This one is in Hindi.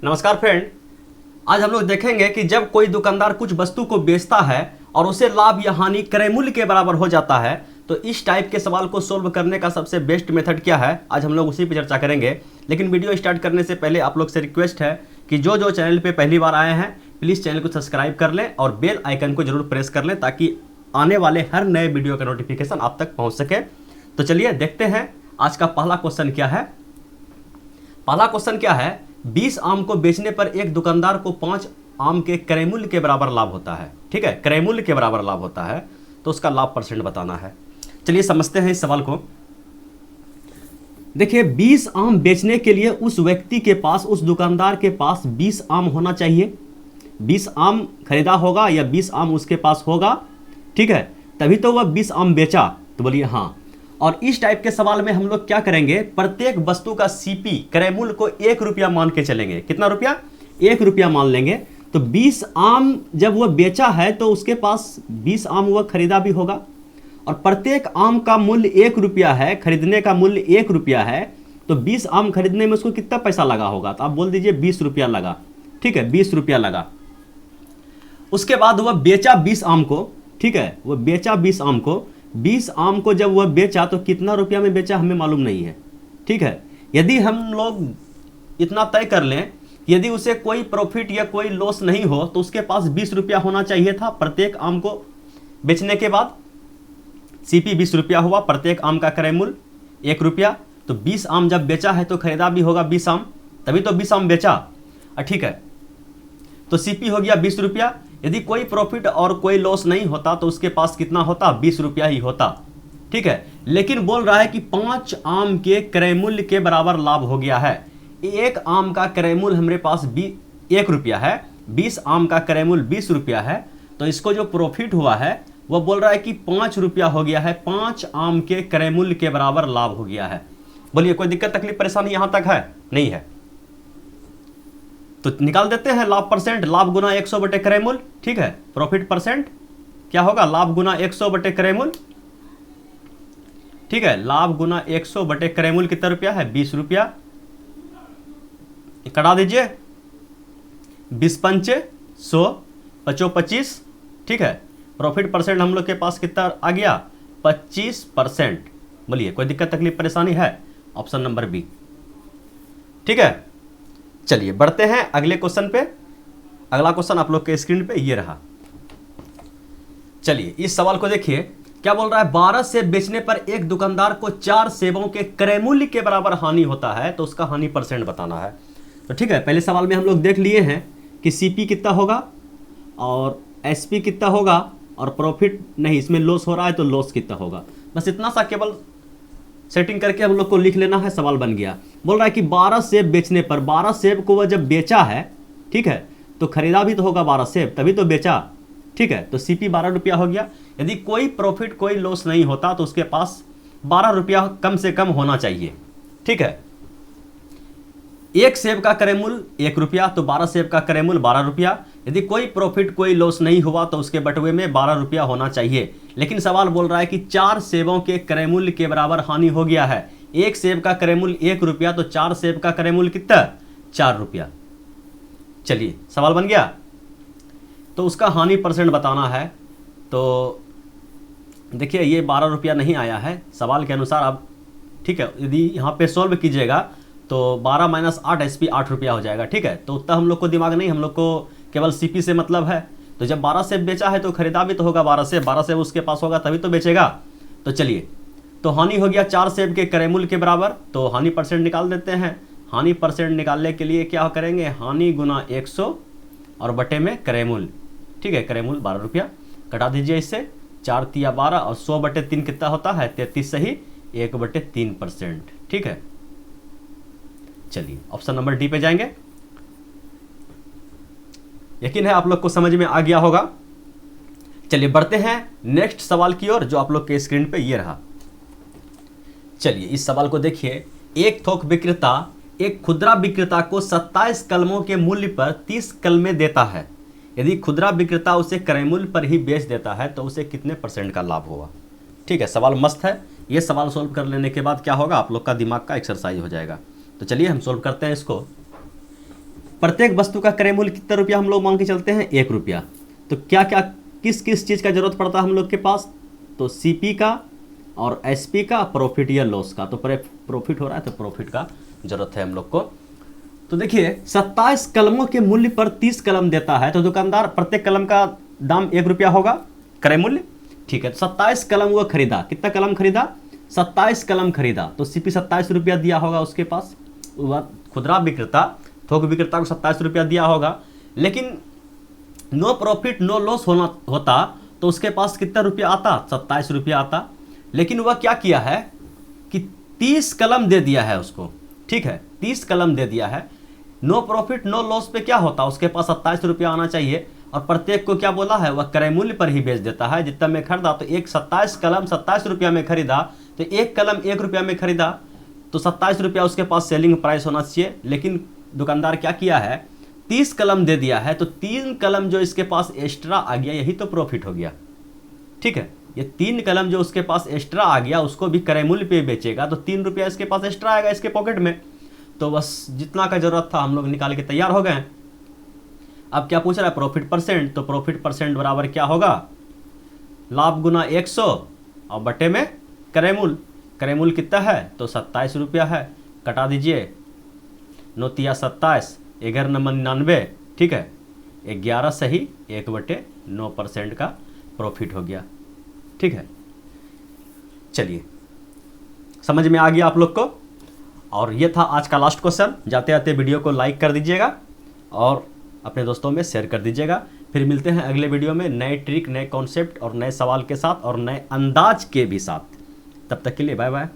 नमस्कार फ्रेंड। आज हम लोग देखेंगे कि जब कोई दुकानदार कुछ वस्तु को बेचता है और उसे लाभ या हानि क्रय मूल्य के बराबर हो जाता है तो इस टाइप के सवाल को सोल्व करने का सबसे बेस्ट मेथड क्या है, आज हम लोग उसी पर चर्चा करेंगे। लेकिन वीडियो स्टार्ट करने से पहले आप लोग से रिक्वेस्ट है कि जो चैनल पे पहली बार आए हैं प्लीज़ चैनल को सब्सक्राइब कर लें और बेल आइकन को जरूर प्रेस कर लें ताकि आने वाले हर नए वीडियो का नोटिफिकेशन आप तक पहुँच सके। तो चलिए देखते हैं आज का पहला क्वेश्चन क्या है। पहला क्वेश्चन क्या है, 20 आम को बेचने पर एक दुकानदार को 5 आम के क्रय मूल्य के बराबर लाभ होता है। ठीक है, क्रय मूल्य के बराबर लाभ होता है तो उसका लाभ परसेंट बताना है। चलिए समझते हैं इस सवाल को। देखिए 20 आम बेचने के लिए उस व्यक्ति के पास, उस दुकानदार के पास 20 आम होना चाहिए। 20 आम खरीदा होगा या 20 आम उसके पास होगा, ठीक है, तभी तो वह 20 आम बेचा। तो बोलिए हाँ। और इस टाइप के सवाल में हम लोग क्या करेंगे, प्रत्येक वस्तु का सीपी क्रय मूल्य को 1 रुपया मान के चलेंगे। कितना रुपया? 1 रुपया मान लेंगे। तो 20 आम जब वह बेचा है तो उसके पास 20 आम वह खरीदा भी होगा और प्रत्येक आम का मूल्य 1 रुपया है, खरीदने का मूल्य 1 रुपया है। तो 20 आम खरीदने में उसको कितना पैसा लगा होगा? तो आप बोल दीजिए 20 रुपया लगा। ठीक है, 20 रुपया लगा। उसके बाद वह बेचा 20 आम को, ठीक है, वह बेचा 20 आम को। 20 आम को जब वह बेचा तो कितना रुपया में बेचा हमें मालूम नहीं है। ठीक है, यदि हम लोग इतना तय कर लें, यदि उसे कोई प्रॉफिट या कोई लॉस नहीं हो तो उसके पास 20 रुपया होना चाहिए था प्रत्येक आम को बेचने के बाद। सीपी 20 रुपया हुआ, प्रत्येक आम का क्रय मूल्य 1 रुपया। तो 20 आम जब बेचा है तो खरीदा भी होगा 20 आम, तभी तो 20 आम बेचा। ठीक है, तो सीपी हो गया 20 रुपया। यदि कोई प्रॉफिट और कोई लॉस नहीं होता तो उसके पास कितना होता? 20 रुपया ही होता। ठीक है, लेकिन बोल रहा है कि 5 आम के क्रय मूल्य के बराबर लाभ हो गया है। एक आम का क्रय मूल्य हमारे पास 1 रुपया है, 20 आम का क्रय मूल्य 20 रुपया है। तो इसको जो प्रॉफिट हुआ है वह बोल रहा है कि 5 रुपया हो गया है, 5 आम के क्रय मूल्य के बराबर लाभ हो गया है। बोलिए कोई दिक्कत तकलीफ परेशानी यहां तक है? नहीं है तो निकाल देते हैं लाभ परसेंट। लाभ गुना 100 बटे क्रय मूल्य। ठीक है, प्रॉफिट परसेंट क्या होगा? लाभ गुना 100 बटे क्रय मूल्य। ठीक है, लाभ गुना 100 बटे क्रय मूल्य कितना रुपया है? 20 रुपया। कटा दीजिए, 20 पंचे 100, 25 25। ठीक है, प्रॉफिट परसेंट हम लोग के पास कितना आ गया? 25%। बोलिए कोई दिक्कत तकलीफ परेशानी है? Option number B. ठीक है, चलिए बढ़ते हैं अगले क्वेश्चन पे। अगला क्वेश्चन आप लोग के स्क्रीन पे ये रहा। चलिए इस सवाल को देखिए, क्या बोल रहा है, 12 सेब बेचने पर एक दुकानदार को 4 सेबों के क्रय मूल्य के बराबर हानि होता है तो उसका हानि परसेंट बताना है। तो ठीक है, पहले सवाल में हम लोग देख लिए हैं कि सीपी कितना होगा और एसपी कितना होगा और प्रॉफिट नहीं, इसमें लॉस हो रहा है तो लॉस कितना होगा। बस इतना सा केवल सेटिंग करके हम लोग को लिख लेना है, सवाल बन गया। बोल रहा है कि 12 सेब बेचने पर, 12 सेब को वह जब बेचा है, ठीक है, तो खरीदा भी तो होगा 12 सेब, तभी तो बेचा। ठीक है, तो सीपी 12 रुपया हो गया। यदि कोई प्रॉफिट कोई लॉस नहीं होता तो उसके पास 12 रुपया कम से कम होना चाहिए। ठीक है, एक सेब का क्रय मूल्य 1 रुपया, तो 12 सेब का क्रय मूल्य 12 रुपया। यदि कोई प्रॉफिट कोई लॉस नहीं हुआ तो उसके बटुए में 12 रुपया होना चाहिए। लेकिन सवाल बोल रहा है कि 4 सेबों के क्रय मूल्य के बराबर हानि हो गया है। एक सेब का क्रय मूल्य 1 रुपया, तो 4 सेब का क्रय मूल्य कितना? 4 रुपया। चलिए सवाल बन गया। तो उसका हानि परसेंट बताना है। तो देखिए ये 12 रुपया नहीं आया है सवाल के अनुसार। आप ठीक है, यदि यहाँ पे सॉल्व कीजिएगा तो 12 माइनस 8 एसपी 8 रुपया हो जाएगा। ठीक है, तो उतना हम लोग को दिमाग नहीं, हम लोग को केवल सीपी से मतलब है। तो जब 12 सेब बेचा है तो खरीदा भी तो होगा 12 सेब उसके पास होगा तभी तो बेचेगा। तो चलिए, तो हानि हो गया 4 सेब के क्रय मूल्य के बराबर। तो हानि परसेंट निकाल देते हैं। हानि परसेंट निकालने के लिए क्या करेंगे, हानि गुना 100 और बटे में क्रय मूल्य। ठीक है, क्रय मूल्य 12 रुपया। कटा दीजिए इससे, 4 तिया 12 और 100 बटे 3 कितना होता है? 33 सही, 1 बटे 3%। ठीक है, चलिए ऑप्शन नंबर डी पे जाएंगे। यकीन है आप लोग को समझ में आ गया होगा। चलिए बढ़ते हैं नेक्स्ट सवाल की ओर जो आप लोग के स्क्रीन पे ये रहा। चलिए इस सवाल को देखिए, एक थोक विक्रेता एक खुदरा विक्रेता को 27 कलमों के मूल्य पर 30 कलमें देता है। यदि खुदरा विक्रेता उसे क्रय मूल्य पर ही बेच देता है तो उसे कितने परसेंट का लाभ होगा? ठीक है, सवाल मस्त है। ये सवाल सोल्व कर लेने के बाद क्या होगा, आप लोग का दिमाग का एक्सरसाइज हो जाएगा। तो चलिए हम सोल्व करते हैं इसको। प्रत्येक वस्तु का क्रय मूल्य कितना रुपया हम लोग मान के चलते हैं, 1 रुपया। तो क्या क्या किस किस चीज़ का जरूरत पड़ता है हम लोग के पास, तो सीपी का और एसपी का, प्रॉफिट या लॉस का। तो प्रॉफिट हो रहा है तो प्रॉफिट का जरूरत है हम लोग को। तो देखिए 27 कलमों के मूल्य पर 30 कलम देता है, तो दुकानदार प्रत्येक कलम का दाम 1 रुपया होगा क्रय मूल्य, ठीक है। 27 कलम वो खरीदा, कितना कलम खरीदा, 27 कलम खरीदा, तो सीपी 27 रुपया दिया होगा उसके पास। वह खुदरा विक्रेता, थोक विक्रेता को 27 रुपया दिया होगा। लेकिन नो प्रॉफिट नो लॉस होता तो उसके पास कितना रुपया आता, 27 रुपया आता। लेकिन वह क्या किया है कि 30 कलम दे दिया है उसको, ठीक है, 30 कलम दे दिया है। नो प्रॉफिट नो लॉस पे क्या होता, उसके पास 27 रुपया आना चाहिए, और प्रत्येक को क्या बोला है, वह क्रय मूल्य पर ही बेच देता है। जितना में खरीदा, तो एक 27 कलम 27 रुपया में खरीदा, तो एक कलम 1 रुपया में खरीदा, तो 27 रुपया उसके पास सेलिंग प्राइस होना चाहिए। लेकिन दुकानदार क्या किया है, 30 कलम दे दिया है, तो 3 कलम जो इसके पास एक्स्ट्रा आ गया, यही तो प्रॉफिट हो गया, ठीक है। ये 3 कलम जो उसके पास एक्स्ट्रा आ गया, उसको भी क्रय मूल्य पे बेचेगा, तो 3 रुपया इसके पास एक्स्ट्रा आएगा इसके पॉकेट में। तो बस जितना का जरूरत था हम लोग निकाल के तैयार हो गए। अब क्या पूछ रहा है, प्रॉफिट परसेंट। तो प्रॉफिट परसेंट बराबर क्या होगा, लाभ गुना 100 और बटे में क्रय मूल्य। क्रय मूल्य कितना है, तो 27 रुपया है, कटा दीजिए, 9 तिया 27, 11 नंबर 99, ठीक है, 11 सही 1/9% का प्रॉफिट हो गया, ठीक है। चलिए समझ में आ गया आप लोग को। और ये था आज का लास्ट क्वेश्चन। जाते जाते वीडियो को लाइक कर दीजिएगा और अपने दोस्तों में शेयर कर दीजिएगा। फिर मिलते हैं अगले वीडियो में नए ट्रिक, नए कॉन्सेप्ट और नए सवाल के साथ और नए अंदाज के भी साथ। तब तक के लिए बाय बाय।